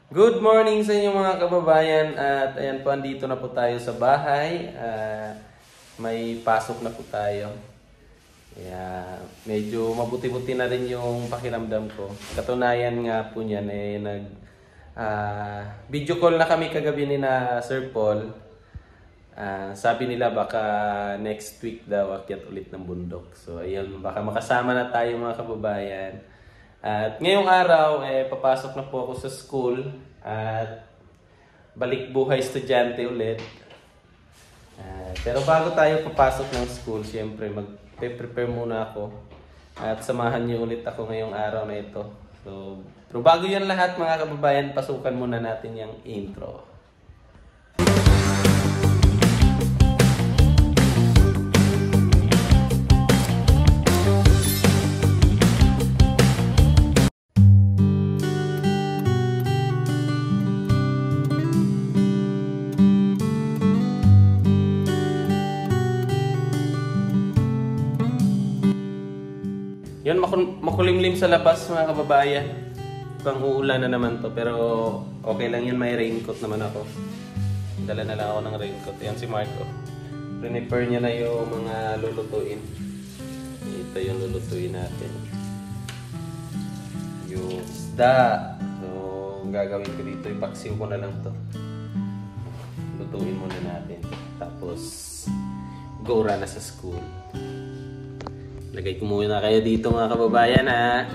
Good morning sa inyo mga kababayan at ayan po, andito na po tayo sa bahay. May pasok na po tayo. Kaya medyo mabuti-buti na rin yung pakiramdam ko. Katunayan nga po niyan video call na kami kagabi ni na Sir Paul. Sabi nila baka next week daw akyat ulit ng bundok. So ayun, baka makasama na tayo mga kababayan. At ngayong araw, papasok na po ako sa school at balik buhay estudyante ulit. Pero bago tayo papasok ng school, siyempre magpe-prepare muna ako at samahan niyo ulit ako ngayong araw na ito. So, pero bago yan lahat mga kababayan, pasukan muna natin yung intro. Yun, makulimlim sa labas mga kababayan. Mukhang uulan na naman to, pero okay lang yun, may raincoat naman ako. Dala na lang ako ng raincoat. Yan si Marco. Prepare niya na yung mga lulutuin. Ito yung lulutuin natin. Yung isda. So, gagawin ko dito, ipaksiw ko na lang to. Lutuin muna natin. Tapos, go na sa school. Lagay ko muna kayo dito mga kababayan ha.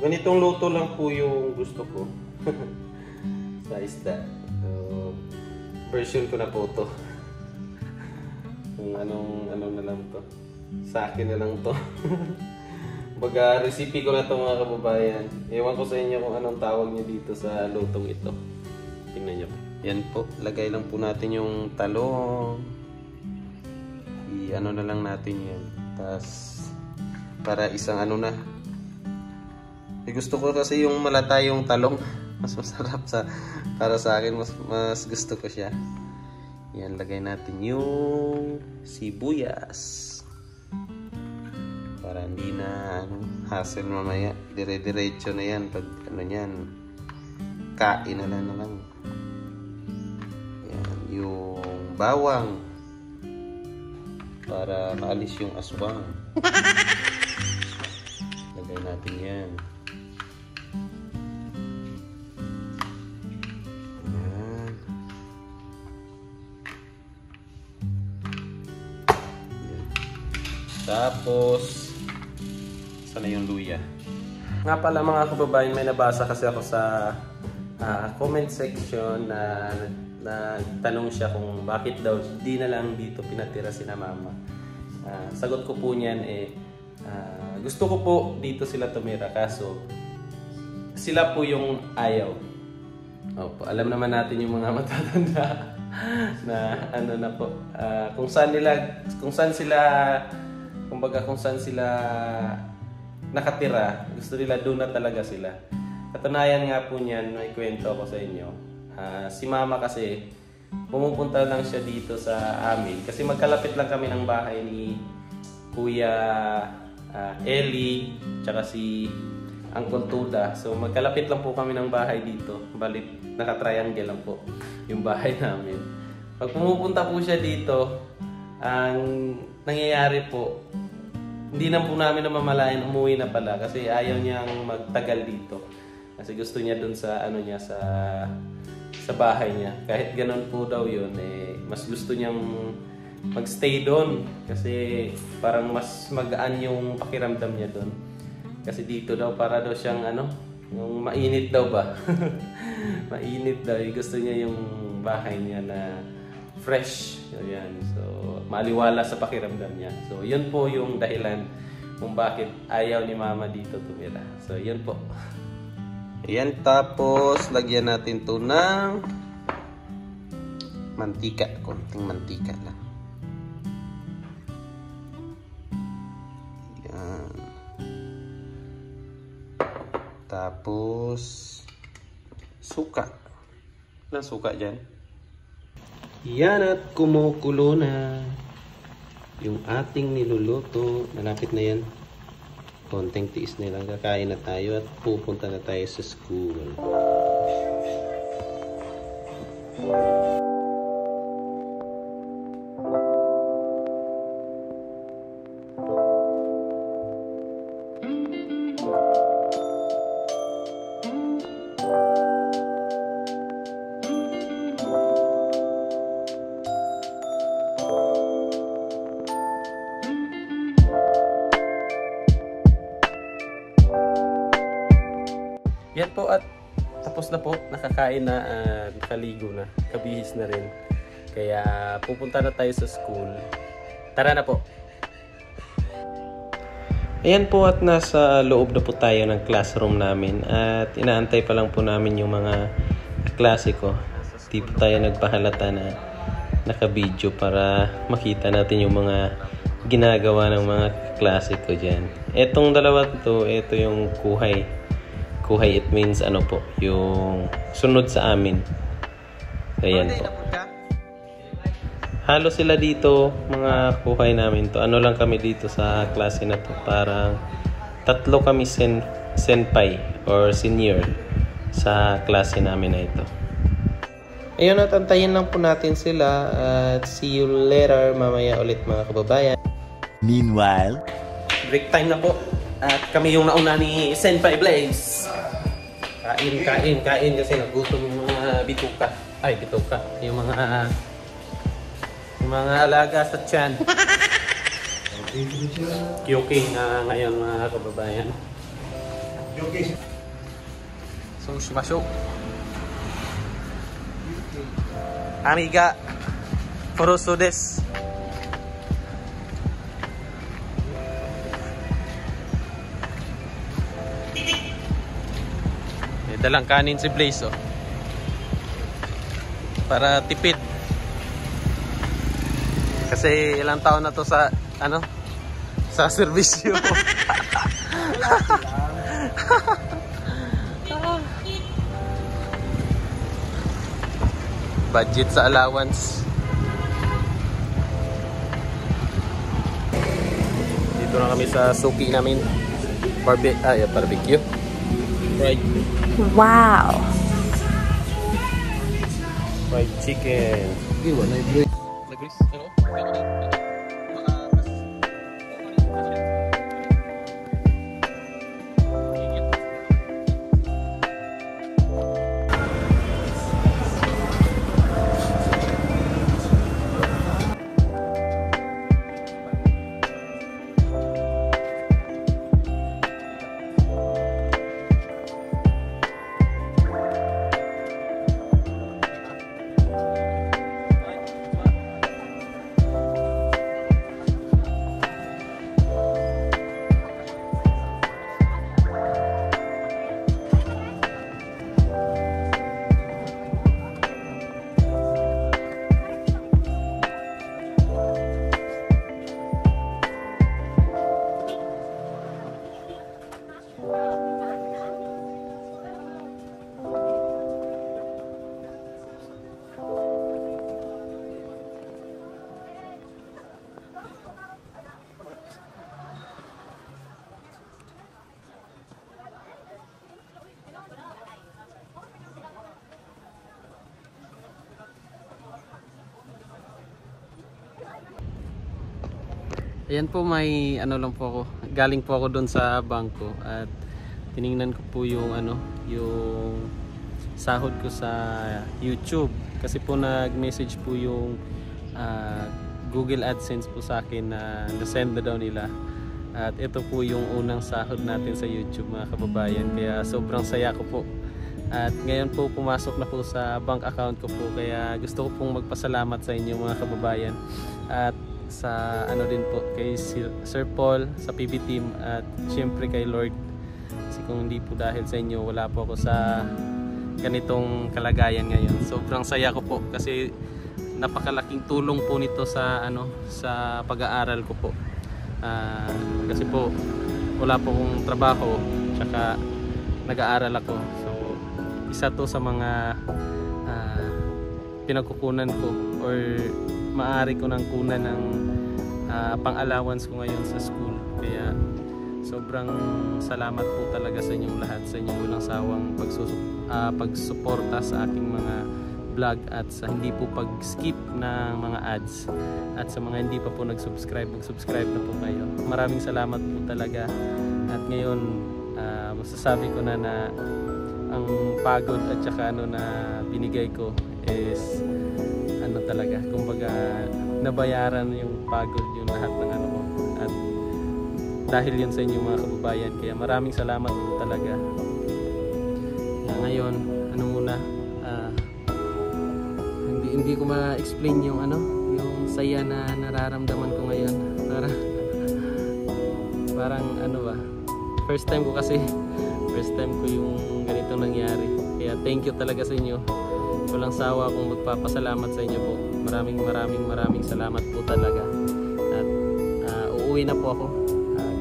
Ganitong luto lang po yung gusto ko sa isda. So, version ko na po to. Kung anong na lang to. Sa akin na lang to. Baga, recipe ko na to mga kababayan. Ewan ko sa inyo kung anong tawag niyo dito sa lutong ito. Tingnan niyo. Yan po, lagay lang po natin yung talong. I-ano na lang natin yan. Tapos, para isang ano na. Gusto ko kasi yung malata yung talong. Mas masarap para sa akin. Mas gusto ko siya. Yan, lagay natin yung sibuyas. Para hindi na hassle mamaya. Dire-diretso na yan. Pag yan, kain na lang. Yan, yung bawang. Para maalis yung aswang. Lagay natin yan. Tapos, sana yung luya. Nga pala mga kababayan, may nabasa kasi ako sa comment section na tanong siya kung bakit daw di na lang dito pinatira si na mama. Sagot ko po niyan gusto ko po dito sila tumira kaso sila po yung ayaw. Opo, alam naman natin yung mga matatanda na na po kung saan sila nakatira, gusto nila doon na talaga sila. Katunayan nga po niyan, may kwento ako sa inyo. Si mama kasi, pumupunta lang siya dito sa amin. Kasi magkalapit lang kami ng bahay ni Kuya Eli, tsaka si Uncle Tuda. So magkalapit lang po kami ng bahay dito. Balik, naka-triangle lang po yung bahay namin. Pag pumupunta po siya dito, ang nangyayari po, hindi na po namin namamalayan, umuwi na pala kasi ayaw niyang magtagal dito. Kasi gusto niya dun sa sa bahay niya. Kahit ganun po daw yun, mas gusto niyang magstay doon kasi parang mas magaan yung pakiramdam niya doon. Kasi dito daw para daw siyang yung mainit daw ba? Mainit daw. Gusto niya yung bahay niya na fresh. Yan. So, maliwala sa pakiramdam niya. So, yun po yung dahilan kung bakit ayaw ni mama dito tumira. So, yun po. Ayan, tapos lagyan natin to ng mantika, konting mantika lang. Yan. Tapos suka. Ilang suka dyan? Yan, at kumukulo na yung ating niluluto. Malapit na yan. Konting tiis na lang. Kakain na tayo at pupunta na tayo sa school. Yan po, at tapos na po, nakakain na, nakaligo na, kabihis na rin. Kaya pupunta na tayo sa school. Tara na po. Ayan po, at nasa loob na po tayo ng classroom namin at inaantay pa lang po namin yung mga klase ko. Di po tayo nagpahalata na naka-video para makita natin yung mga ginagawa ng mga klase ko dyan. Etong dalawa to, ito yung kuhay. Kuhay, it means ano po, yung sunod sa amin. Ayan po. Halo sila dito, mga kuhay namin to. Ano lang kami dito sa klase na to. Parang tatlo kami senpai or senior sa klase namin na ito. Ayun, at antayin lang po natin sila. At see you later mamaya ulit, mga kababayan. Meanwhile, break time na po. At kami yung nauna ni Senpai Blaze. Kain kasi nagutom yung mga bituka. Ay, bituka. Yung mga alaga sa tiyan. Kyoking na ngayon, mga kababayan. So, shimasho. Amiga. Furuso desu. Dalang kanin si Blaze, oh. Para tipid. Kasi ilang taon na to sa sa serbisyo. Budget sa allowance. Dito na kami sa suki namin. Barbecue. Fried. Wow. Fried chicken. iwan na yung Nagris? Ano? Ayan po, may ano lang po ako. Galing po ako doon sa bangko at tiningnan ko po yung yung sahod ko sa YouTube. Kasi po nag-message po yung Google AdSense po sa akin na na-send na daw nila. At ito po yung unang sahod natin sa YouTube, mga kababayan. Kaya sobrang saya ko po. At ngayon po pumasok na po sa bank account ko po. Kaya gusto ko pong magpasalamat sa inyo, mga kababayan. At sa din po kay Sir Paul sa PB team at syempre kay Lord, kasi kung hindi po dahil sa inyo wala po ako sa ganitong kalagayan ngayon. Sobrang saya ko po kasi napakalaking tulong po nito sa sa pag-aaral ko po. Kasi po wala po akong trabaho, tsaka nag-aaral ako. So isa to sa mga pinagkukunan ko or maaari ko nang kunan ng pang-allowance ko ngayon sa school. Kaya sobrang salamat po talaga sa inyong lahat, sa inyong walang sawang pagsuporta sa aking mga vlog at sa hindi po pag-skip ng mga ads, at sa mga hindi pa po nag-subscribe, mag-subscribe na po kayo. Maraming salamat po talaga. At ngayon masasabi ko na ang pagod at saka na binigay ko is talaga, kumbaga nabayaran yung pagod, yung lahat ng ko, at dahil yun sa inyong mga kababayan. Kaya maraming salamat po talaga. Ngayon muna, hindi ko ma-explain yung yung saya na nararamdaman ko ngayon. Parang first time ko yung ganito nangyari. Kaya thank you talaga sa inyo. Walang sawa akong magpapasalamat sa inyo po. Maraming salamat po talaga. At uuwi na po ako.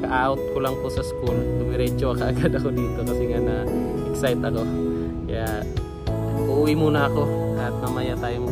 Ka-out ko lang po sa school. Dumiretso agad ako dito kasi nga na-excite ako. Kaya uuwi muna ako at mamaya tayo